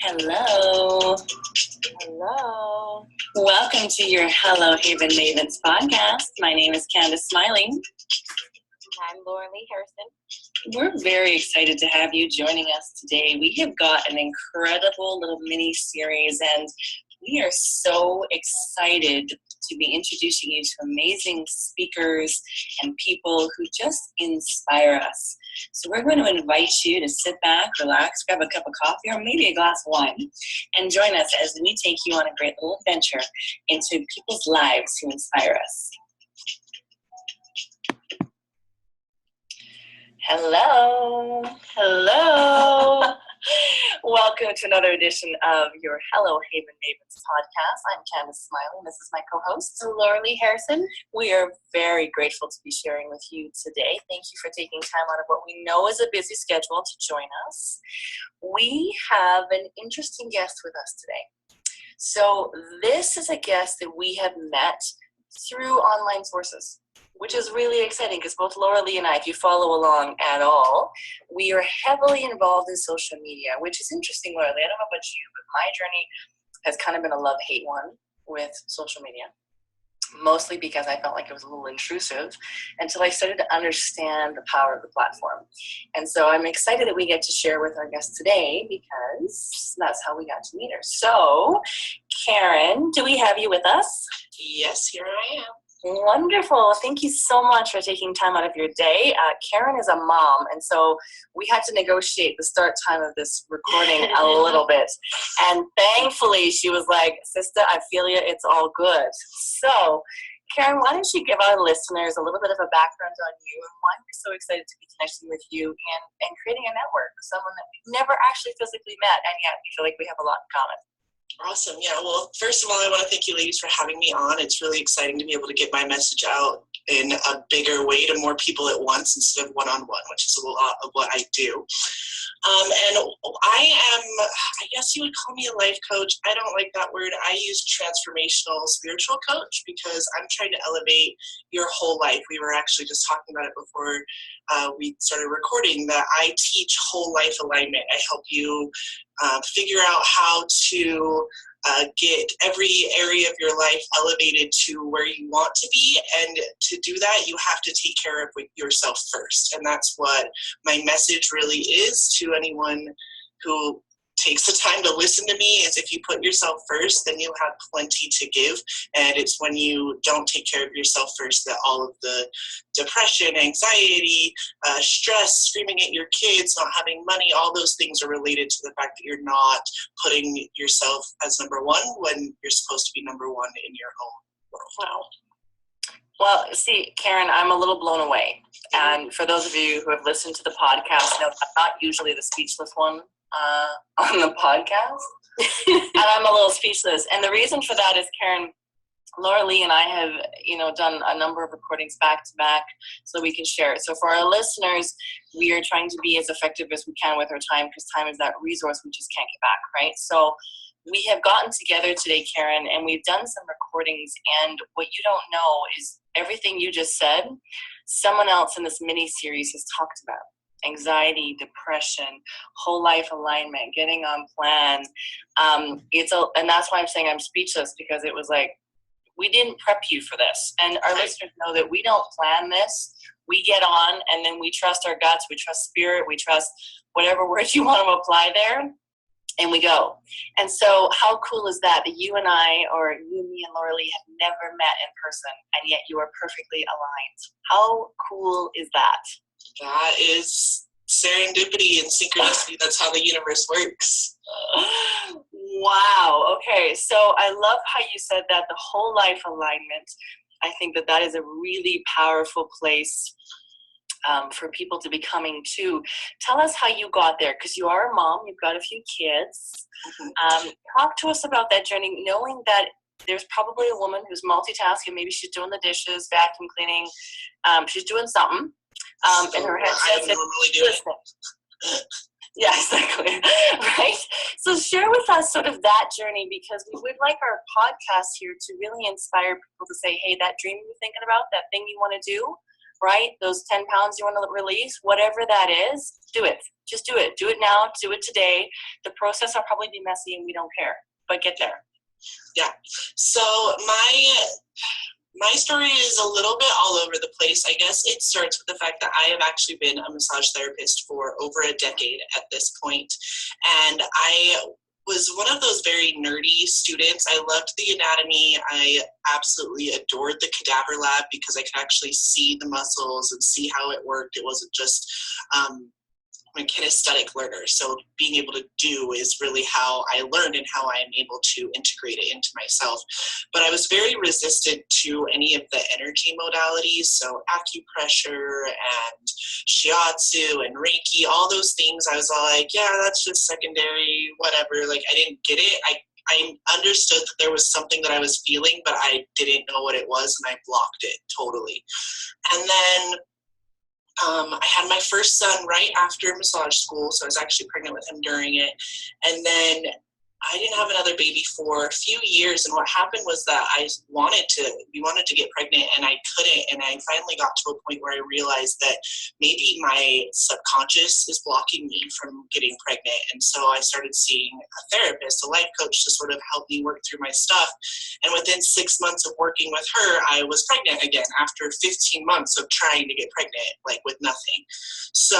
Hello. Hello. Welcome to your Hello Haven Mavens podcast. My name is Candace Smiling. I'm Laura Lee Harrison. We're very excited to have you joining us today. We have got an incredible little mini series, and we are so excited to be introducing you to amazing speakers and people who just inspire us. So we're going to invite you to sit back, relax, grab a cup of coffee or maybe a glass of wine, and join us as we take you on a great little adventure into people's lives who inspire us. Hello. Hello. Welcome to another edition of your Hello Haven Mavens podcast. I'm Candace Smiling. This is my co-host, Laura Lee Harrison. We are very grateful to be sharing with you today. Thank you for taking time out of what we know is a busy schedule to join us. We have an interesting guest with us today. So this is a guest that we have met through online sources, which is really exciting because both Laura Lee and I, if you follow along at all, we are heavily involved in social media, which is interesting, Laura Lee. I don't know about you, but my journey has kind of been a love-hate one with social media, mostly because I felt like it was a little intrusive until I started to understand the power of the platform. And so I'm excited that we get to share with our guest today because that's how we got to meet her. So, Caryn, do we have you with us? Yes, here I am. Wonderful. Thank you so much for taking time out of your day. Caryn is a mom, and so we had to negotiate the start time of this recording a little bit. And thankfully, she was like, "Sister, I feel you. It's all good." So, Caryn, why don't you give our listeners a little bit of a background on you and why we're so excited to be connecting with you and creating a network, someone that we've never actually physically met, and yet we feel like we have a lot in common. Awesome. Yeah. Well, first of all, I want to thank you ladies for having me on. It's really exciting to be able to get my message out in a bigger way to more people at once instead of one-on-one, which is a lot of what I do. And I guess you would call me a life coach. I don't like that word. I use transformational spiritual coach because I'm trying to elevate your whole life. We were actually just talking about it before we started recording, that I teach whole life alignment. I help you figure out how to get every area of your life elevated to where you want to be. And to do that, you have to take care of yourself first. And that's what my message really is to anyone who takes the time to listen to me, is if you put yourself first, then you'll have plenty to give. And it's when you don't take care of yourself first that all of the depression, anxiety, stress, screaming at your kids, not having money, all those things are related to the fact that you're not putting yourself as number one when you're supposed to be number one in your own world. Wow. Well, see, Caryn, I'm a little blown away. And for those of you who have listened to the podcast, know I'm not usually the speechless one on the podcast. And I'm a little speechless. And the reason for that is, Caryn, Laura Lee and I have, done a number of recordings back to back so we can share it. So for our listeners, we are trying to be as effective as we can with our time because time is that resource we just can't get back, right? So we have gotten together today, Caryn, and we've done some recordings. And what you don't know is everything you just said, someone else in this mini series has talked about. Anxiety, depression, whole life alignment, getting on plan. And that's why I'm saying I'm speechless, because it was like, we didn't prep you for this. And our listeners know that we don't plan this. We get on and then we trust our guts, we trust spirit, we trust whatever words you want to apply there, and we go. And so how cool is that you and I, or you and me and Laura Lee, have never met in person, and yet you are perfectly aligned. How cool is that? That is serendipity and synchronicity. That's how the universe works. Wow. Okay. So I love how you said that, the whole life alignment. I think that is a really powerful place for people to be coming to. Tell us how you got there, because you are a mom, you've got a few kids. Talk to us about that journey, knowing that there's probably a woman who's multitasking. Maybe she's doing the dishes, vacuum cleaning. She's doing something. In her head, I normally do it. Yeah, exactly. Right? So share with us sort of that journey, because we would like our podcast here to really inspire people to say, hey, that dream you're thinking about, that thing you want to do, right? Those 10 pounds you want to release, whatever that is, do it. Just do it. Do it now. Do it today. The process will probably be messy and we don't care, but get there. Yeah. So my story is a little bit all over the place. I guess it starts with the fact that I have actually been a massage therapist for over a decade at this point. And I was one of those very nerdy students. I loved the anatomy. I absolutely adored the cadaver lab because I could actually see the muscles and see how it worked. It wasn't just I'm a kinesthetic learner, so being able to do is really how I learned and how I'm able to integrate it into myself. But I was very resistant to any of the energy modalities, so acupressure and shiatsu and Reiki, all those things. I was all like, yeah, that's just secondary, whatever. Like, I didn't get it. I understood that there was something that I was feeling, but I didn't know what it was, and I blocked it totally. And then I had my first son right after massage school, so I was actually pregnant with him during it. And then I didn't have another baby for a few years, and what happened was that we wanted to get pregnant, and I couldn't, and I finally got to a point where I realized that maybe my subconscious is blocking me from getting pregnant, and so I started seeing a therapist, a life coach, to sort of help me work through my stuff, and within 6 months of working with her, I was pregnant again after 15 months of trying to get pregnant, like with nothing. So,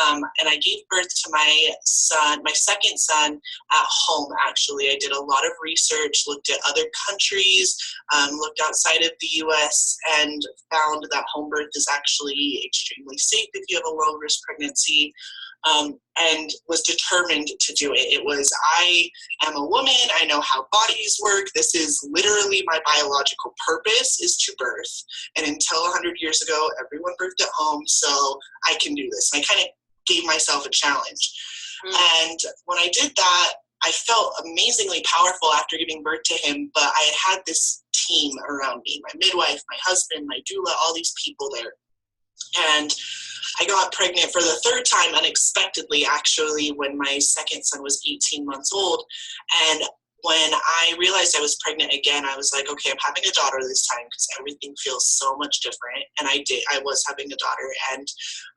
and I gave birth to my second son at home. Actually, I did a lot of research, looked at other countries, looked outside of the U.S., and found that home birth is actually extremely safe if you have a low-risk pregnancy, and was determined to do it. It was, I am a woman, I know how bodies work, this is literally my biological purpose is to birth, and until 100 years ago, everyone birthed at home, so I can do this. And I kind of gave myself a challenge. And when I did that, I felt amazingly powerful after giving birth to him, but I had this team around me, my midwife, my husband, my doula, all these people there. And I got pregnant for the third time unexpectedly, actually, when my second son was 18 months old. And when I realized I was pregnant again, I was like, okay, I'm having a daughter this time because everything feels so much different. And I was having a daughter, and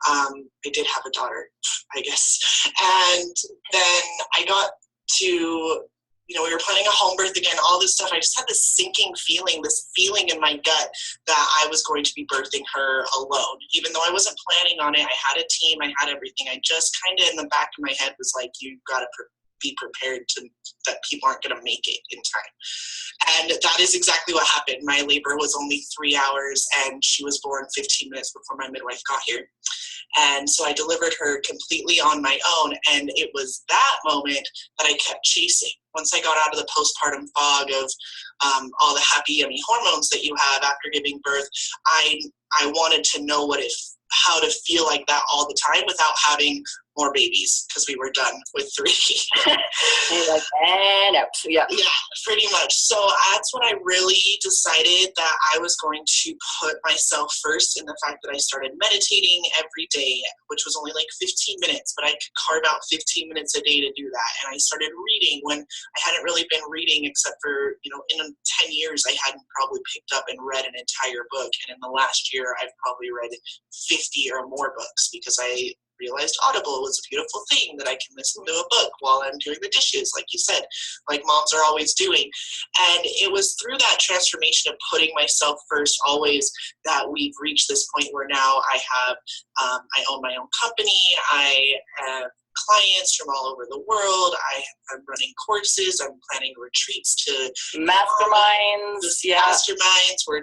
I did have a daughter, I guess. And then I got to, we were planning a home birth again, all this stuff. I just had this sinking feeling, this feeling in my gut that I was going to be birthing her alone. Even though I wasn't planning on it, I had a team, I had everything. I just kind of in the back of my head was like, you got to be prepared that people aren't going to make it in time. And that is exactly what happened. My labor was only 3 hours, and she was born 15 minutes before my midwife got here. And so I delivered her completely on my own, and it was that moment that I kept chasing. Once I got out of the postpartum fog of all the happy, yummy hormones that you have after giving birth, I wanted to know how to feel like that all the time without having more babies, because we were done with 3. You're like, and out. Yeah, pretty much. So that's when I really decided that I was going to put myself first, in the fact that I started meditating every day, which was only like 15 minutes, but I could carve out 15 minutes a day to do that. And I started reading when I hadn't really been reading, except for, in 10 years, I hadn't probably picked up and read an entire book. And in the last year, I've probably read 50 or more books, because I realized Audible was a beautiful thing that I can listen to a book while I'm doing the dishes, like you said, like moms are always doing. And it was through that transformation of putting myself first always that we've reached this point where now I own my own company. I have clients from all over the world. I'm running courses. I'm planning retreats to masterminds. Masterminds. We're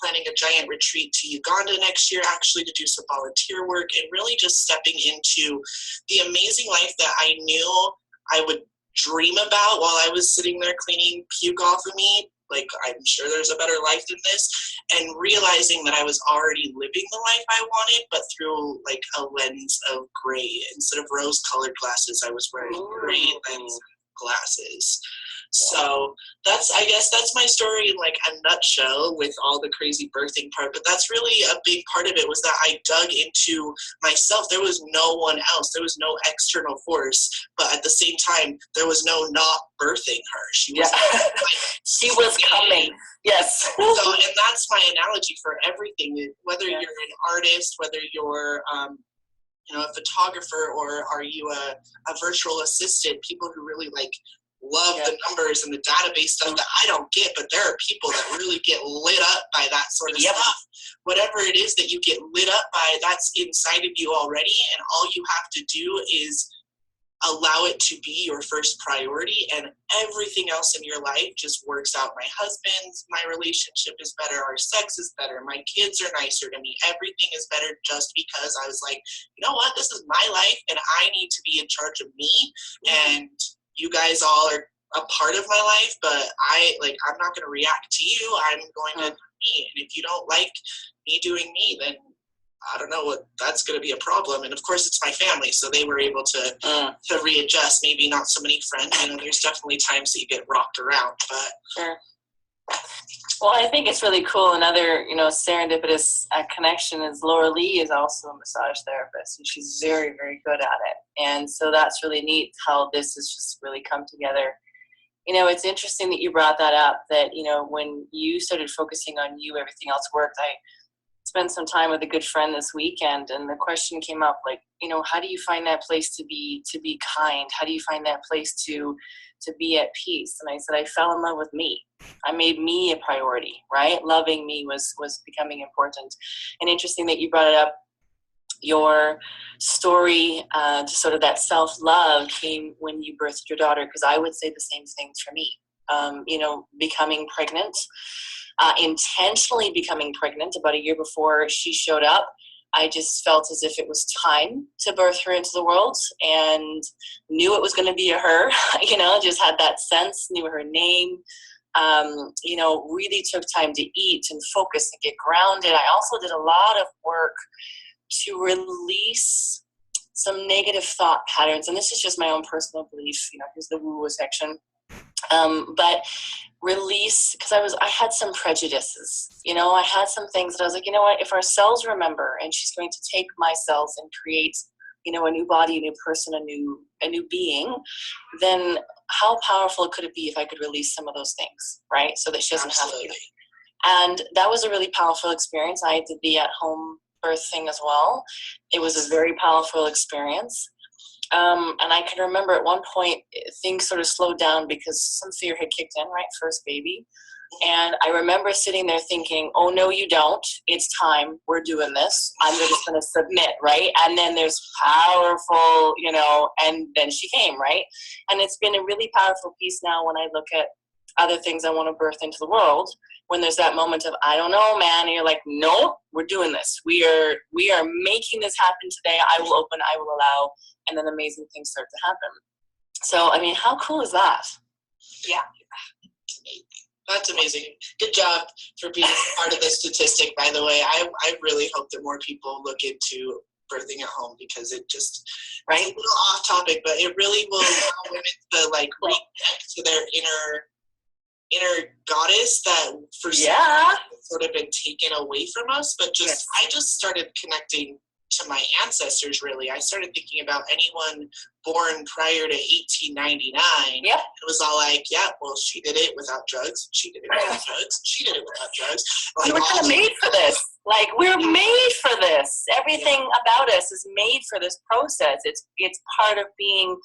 planning a giant retreat to Uganda next year, actually, to do some volunteer work, and really just stepping into the amazing life that I knew I would dream about while I was sitting there cleaning puke off of me. Like, I'm sure there's a better life than this, and realizing that I was already living the life I wanted, but through like a lens of gray. Instead of rose-colored glasses, I was wearing gray lenses. glasses. So I guess that's my story in like a nutshell with all the crazy birthing part. But that's really a big part of it, was that I dug into myself. There was no one else. There was no external force. But at the same time, there was no not birthing her. She was she was coming. Yes. So, and that's my analogy for everything. Whether you're an artist, whether you're a photographer, or are you a virtual assistant, people who really like love the numbers and the database stuff that I don't get, but there are people that really get lit up by that sort of stuff. Whatever it is that you get lit up by, that's inside of you already, and all you have to do is allow it to be your first priority, and everything else in your life just works out. My relationship is better, our sex is better, my kids are nicer to me, everything is better, just because I was like, you know what, this is my life and I need to be in charge of me, and you guys all are a part of my life, but I'm not going to react to you. I'm going to do me. And if you don't like me doing me, then I don't know what that's going to be a problem. And of course it's my family, so they were able to readjust. Maybe not so many friends. There's definitely times that you get rocked around, but sure. Well, I think it's really cool. Another, serendipitous connection is Laura Lee is also a massage therapist, and she's very, very good at it. And so that's really neat how this has just really come together. It's interesting that you brought that up, that, when you started focusing on you, everything else worked. I spent some time with a good friend this weekend, and the question came up, like, how do you find that place to be kind? How do you find that place to be at peace? And I said, I fell in love with me. I made me a priority, right? Loving me was becoming important. And interesting that you brought it up. Your story to sort of that self-love came when you birthed your daughter, because I would say the same things for me. Becoming pregnant, intentionally becoming pregnant about a year before she showed up. I just felt as if it was time to birth her into the world, and knew it was going to be a her, just had that sense, knew her name, really took time to eat and focus and get grounded. I also did a lot of work to release some negative thought patterns. And this is just my own personal belief, here's the woo-woo section. But release, because I had some prejudices, I had some things that I was like, if our cells remember, and she's going to take my cells and create, a new body, a new person, a new being, then how powerful could it be if I could release some of those things, right? So that she doesn't have to. And that was a really powerful experience. I did the at-home birth thing as well. It was a very powerful experience. And I can remember at one point things sort of slowed down because some fear had kicked in, right? First baby. And I remember sitting there thinking, oh, no, you don't. It's time. We're doing this. I'm just going to submit, right? And then there's powerful, and then she came, right? And it's been a really powerful piece now when I look at other things I want to birth into the world, when there's that moment of, I don't know, man, and you're like, no, we're doing this. We are making this happen today. I will open, I will allow, and then amazing things start to happen. So, how cool is that? Yeah. That's amazing. Good job for being part of the statistic, by the way. I really hope that more people look into birthing at home, because it just, right? It's a little off topic, but it really will allow women to reconnect to their inner goddess that for some reason sort of been taken away from us. But I just started connecting to my ancestors, really. I started thinking about anyone born prior to 1899. Yep. It was all like, well, she did it without drugs. She did it without drugs. She did it without drugs. We were kind of made for this. We're made for this. Everything about us is made for this process. It's part of being.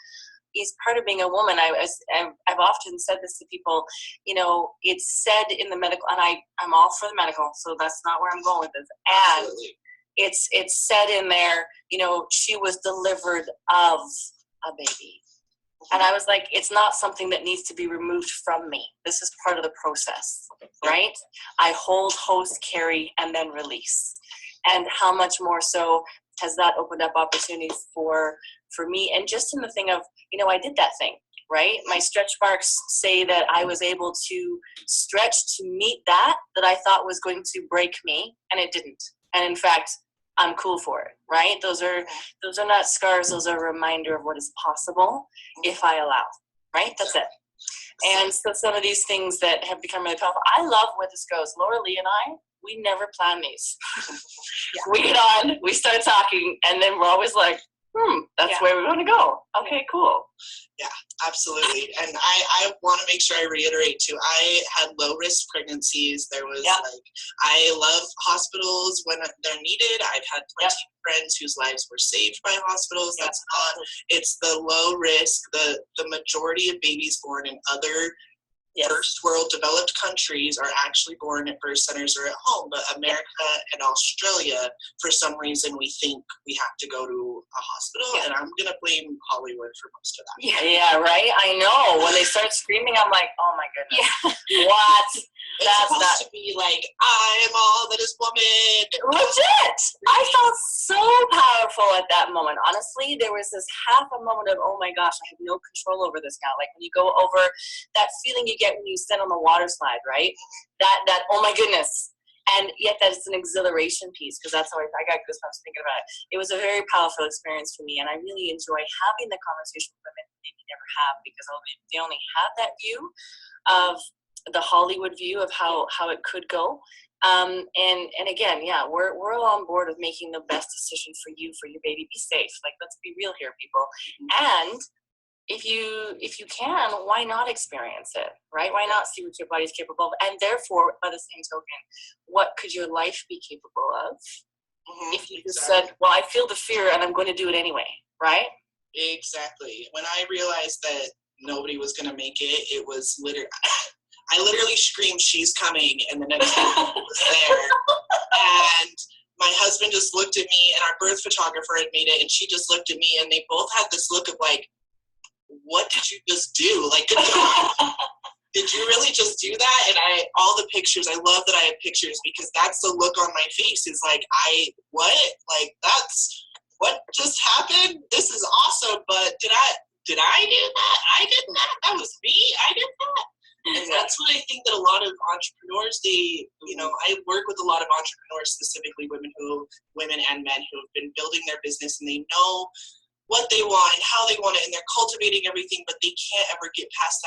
Is part of being a woman. I've often said this to people, it's said in the medical, and I'm all for the medical, so that's not where I'm going with this. And absolutely. It's said in there, she was delivered of a baby. And I was like, it's not something that needs to be removed from me. This is part of the process, right? I hold, host, carry, and then release. And how much more so has that opened up opportunities for me? And just in the thing of, I did that thing, right? My stretch marks say that I was able to stretch to meet that I thought was going to break me, and it didn't. And in fact, I'm cool for it, right? Those are not scars. Those are a reminder of what is possible if I allow. right? That's it. And so some of these things that have become really powerful, I love where this goes. Laura Lee and I, we never plan these. We get on, we start talking, and then we're always like, that's where we want to go. Okay, cool. Yeah, absolutely. And I want to make sure I reiterate too, I had low risk pregnancies. There was I love hospitals when they're needed. I've had plenty of friends whose lives were saved by hospitals. That's not, it's the low risk, the majority of babies born in other first world developed countries are actually born at birth centers or at home, but America and Australia, for some reason, we think we have to go to a hospital, and I'm going to blame Hollywood for most of that. Yeah, right? I know. When they start screaming, I'm like, oh my goodness. What? It's supposed to be like, I am all that is woman. Legit! I felt so powerful at that moment. Honestly, there was this half a moment of, oh my gosh, I have no control over this now. Like when you go over that feeling you get when you stand on the water slide, right? That oh my goodness. And yet that's an exhilaration piece, because that's how I got goosebumps thinking about it. It was a very powerful experience for me, and I really enjoy having the conversation with women who maybe never have, because they only have that view of the Hollywood view of how it could go. And again, we're all on board of making the best decision for you, for your baby. Be safe. Like, let's be real here, people. And if you can, why not experience it, right? Why not see what your body's capable of? And therefore, by the same token, what could your life be capable of if you just said, well, I feel the fear and I'm going to do it anyway, right? Exactly. When I realized that nobody was going to make it, it was literally... I literally screamed, she's coming, and the next thing was there. And my husband just looked at me, and our birth photographer had made it, and she just looked at me, and they both had this look of like, what did you just do? Like, did you really just do that? And all the pictures, I love that I have pictures, because that's the look on my face is like, what? Like, that's, what just happened? This is awesome, but did I do that? I did that? That was me? I did that? And that's what I think that a lot of entrepreneurs, I work with a lot of entrepreneurs, specifically women and men who have been building their business, and they know what they want and how they want it, and they're cultivating everything, but they can't ever get past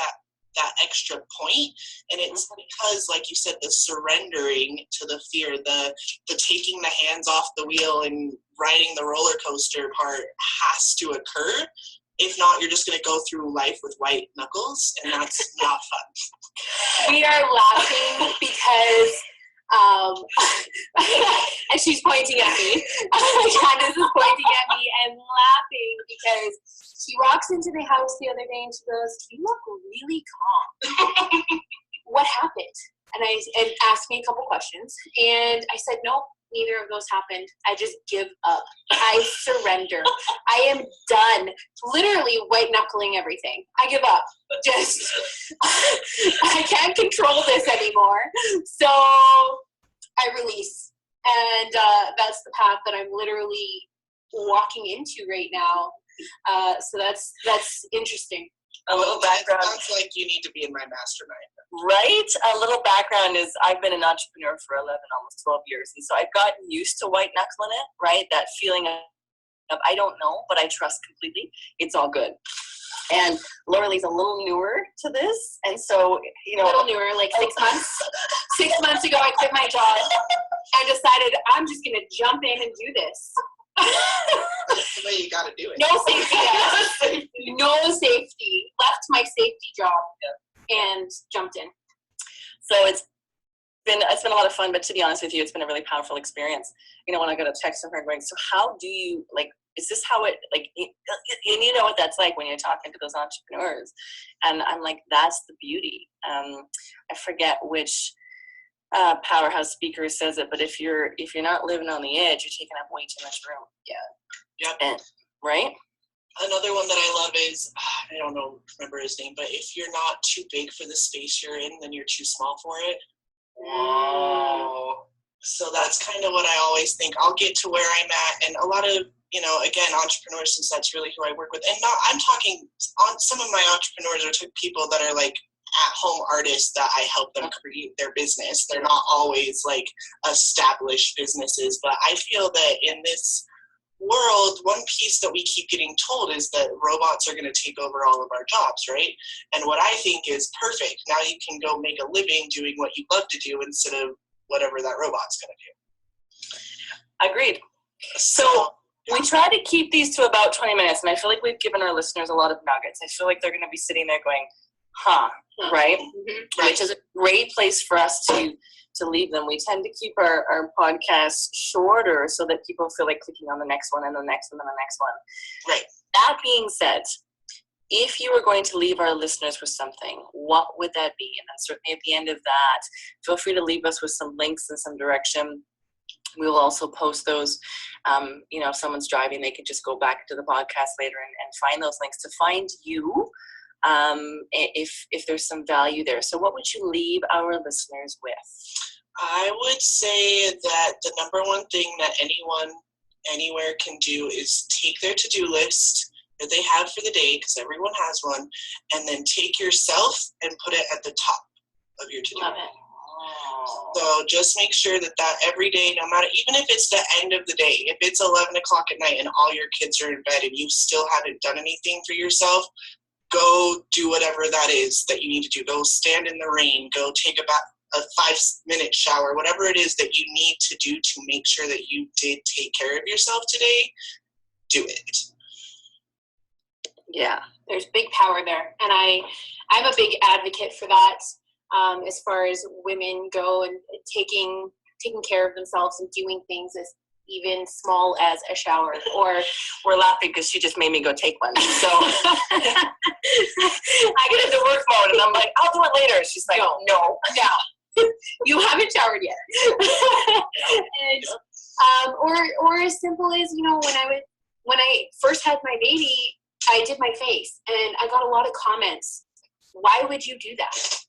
that extra point. And it's because, like you said, the surrendering to the fear, the taking the hands off the wheel and riding the roller coaster part has to occur. If not, you're just going to go through life with white knuckles, and that's not fun. We are laughing because, and she's pointing at me. Candace is pointing at me and laughing because she walks into the house the other day and she goes, "You look really calm. What happened?" And asked me a couple questions, and I said, "No, neither of those happened. I just give up. I surrender. I am done. Literally white knuckling everything. I give up. Just, I can't control this anymore. So I release. And that's the path that I'm literally walking into right now. So that's interesting. A little background. It sounds like you need to be in my mastermind. Right? A little background is I've been an entrepreneur for 11, almost 12 years. And so I've gotten used to white knuckling it, right? That feeling of I don't know, but I trust completely. It's all good. And Laura Lee's a little newer to this. And so, A little newer, like 6 months. 6 months ago, I quit my job and decided I'm just going to jump in and do this. That's the way you got to do it. No safety. No safety. Left my safety job and jumped in. So it's been a lot of fun, but to be honest with you, it's been a really powerful experience. When I got a text from her going, so how do you, is this how it, and you know what that's like when you're talking to those entrepreneurs. And I'm like, that's the beauty. I forget which powerhouse speaker says it, but if you're not living on the edge, you're taking up way too much room. Yep. And, right? Another one that I love is, I don't remember his name, but if you're not too big for the space you're in, then you're too small for it. Whoa. So that's kind of what I always think. I'll get to where I'm at, and a lot of, again, entrepreneurs, since that's really who I work with. And I'm talking on some of my entrepreneurs are people that are like at-home artists that I help them create their business. They're not always like established businesses, but I feel that in this world, one piece that we keep getting told is that robots are going to take over all of our jobs, right? And what I think is perfect. Now you can go make a living doing what you love to do instead of whatever that robot's going to do. Agreed. So we try to keep these to about 20 minutes, and I feel like we've given our listeners a lot of nuggets. I feel like they're going to be sitting there going, right? Right. Which is a great place for us to leave them. We tend to keep our podcasts shorter so that people feel like clicking on the next one and the next one and the next one. Right. That being said, if you were going to leave our listeners with something, what would that be? And then certainly at the end of that, feel free to leave us with some links and some direction. We will also post those. If someone's driving, they can just go back to the podcast later and find those links to find you if there's some value there. So what would you leave our listeners with? I would say that the number one thing that anyone anywhere can do is take their to-do list that they have for the day, because everyone has one, and then take yourself and put it at the top of your to-do list. So just make sure that every day, no matter, even if it's the end of the day, if it's 11 o'clock at night and all your kids are in bed and you still haven't done anything for yourself, go do whatever that is that you need to do. Go stand in the rain, go take a 5-minute shower, whatever it is that you need to do to make sure that you did take care of yourself today, do it. Yeah, there's big power there. And I'm a big advocate for that. As far as women go and taking care of themselves and doing things as even small as a shower. Or we're laughing because she just made me go take one. So I get into work mode and I'm like, I'll do it later. She's like, no. You haven't showered yet. And, or as simple as, when I first had my baby, I did my face and I got a lot of comments. Why would you do that?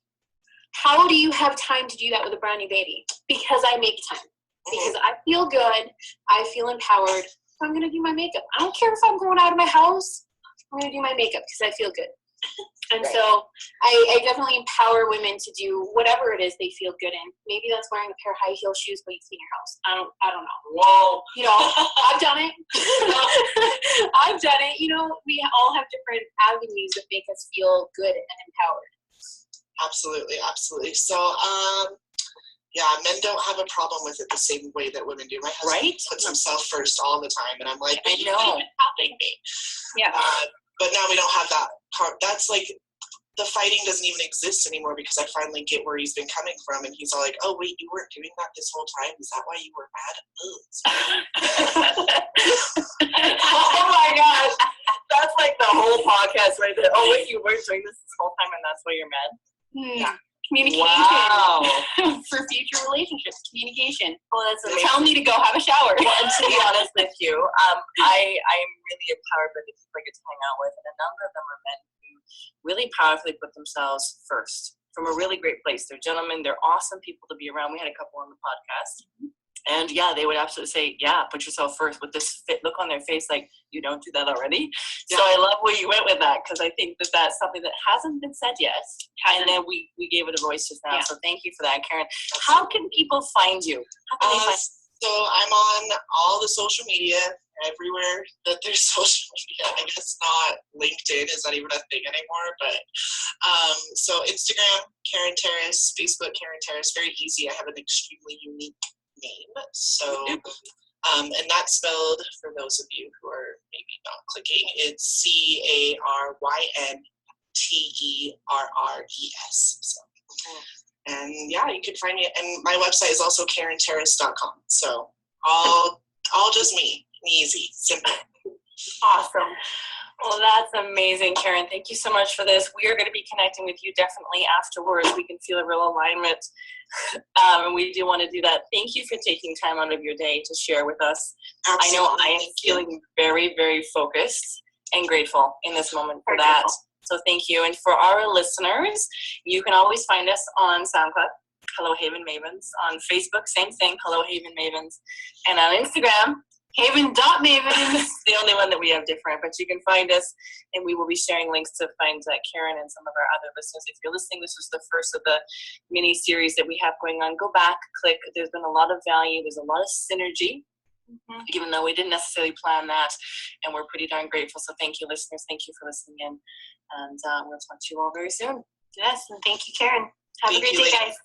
How do you have time to do that with a brand new baby? Because I make time. Because I feel good. I feel empowered. I'm going to do my makeup. I don't care if I'm going out of my house. I'm going to do my makeup because I feel good. And so I definitely empower women to do whatever it is they feel good in. Maybe that's wearing a pair of high heel shoes while you clean your house. I don't know. Whoa. I've done it. I've done it. We all have different avenues that make us feel good and empowered. Absolutely. So, men don't have a problem with it the same way that women do. My husband puts himself first all the time, and I'm like, I know. Helping me. Yeah. But now we don't have that part. That's like, the fighting doesn't even exist anymore because I finally get where he's been coming from, and he's all like, oh, wait, you weren't doing that this whole time? Is that why you were mad? Oh my gosh. That's like the whole podcast right there. Oh, wait, you weren't doing this whole time, and that's why you're mad? Yeah. Communication. Wow. For future relationships. Communication. Well, that's amazing. Tell me to go have a shower. Well, and to be honest with you, I'm really empowered by the people I get to hang out with, and a number of them are men who really powerfully put themselves first from a really great place. They're gentlemen. They're awesome people to be around. We had a couple on the podcast. And they would absolutely say, put yourself first, with this look on their face like, you don't do that already. Yeah. So I love where you went with that, because I think that's something that hasn't been said yet. And then we gave it a voice just now. Yeah. So thank you for that, Caryn. How can people find you? How can they find So I'm on all the social media, everywhere that there's social media. I guess not LinkedIn is not even a thing anymore, but so Instagram, Caryn Terres, Facebook, Caryn Terres, very easy. I have an extremely unique name. So, and that's spelled, for those of you who are maybe not clicking, it's CarynTerres. So, and you can find me. And my website is also CarynTerres.com. So all just me, easy, simple. Awesome. Well, that's amazing, Caryn. Thank you so much for this. We are going to be connecting with you definitely afterwards. We can feel a real alignment, and we do want to do that. Thank you for taking time out of your day to share with us. Absolutely. I know I am feeling very, very focused and grateful in this moment for that. So thank you. And for our listeners, you can always find us on SoundCloud, Hello Haven Mavens. On Facebook, same thing, Hello Haven Mavens. And on Instagram, Haven.Mavens, the only one that we have different, but you can find us, and we will be sharing links to find Caryn and some of our other listeners. If you're listening, this was the first of the mini series that we have going on. Go back, click. There's been a lot of value. There's a lot of synergy even though we didn't necessarily plan that, and we're pretty darn grateful. So thank you, listeners. Thank you for listening in, and we'll talk to you all very soon. Yes, and thank you, Caryn. Have a great day, guys.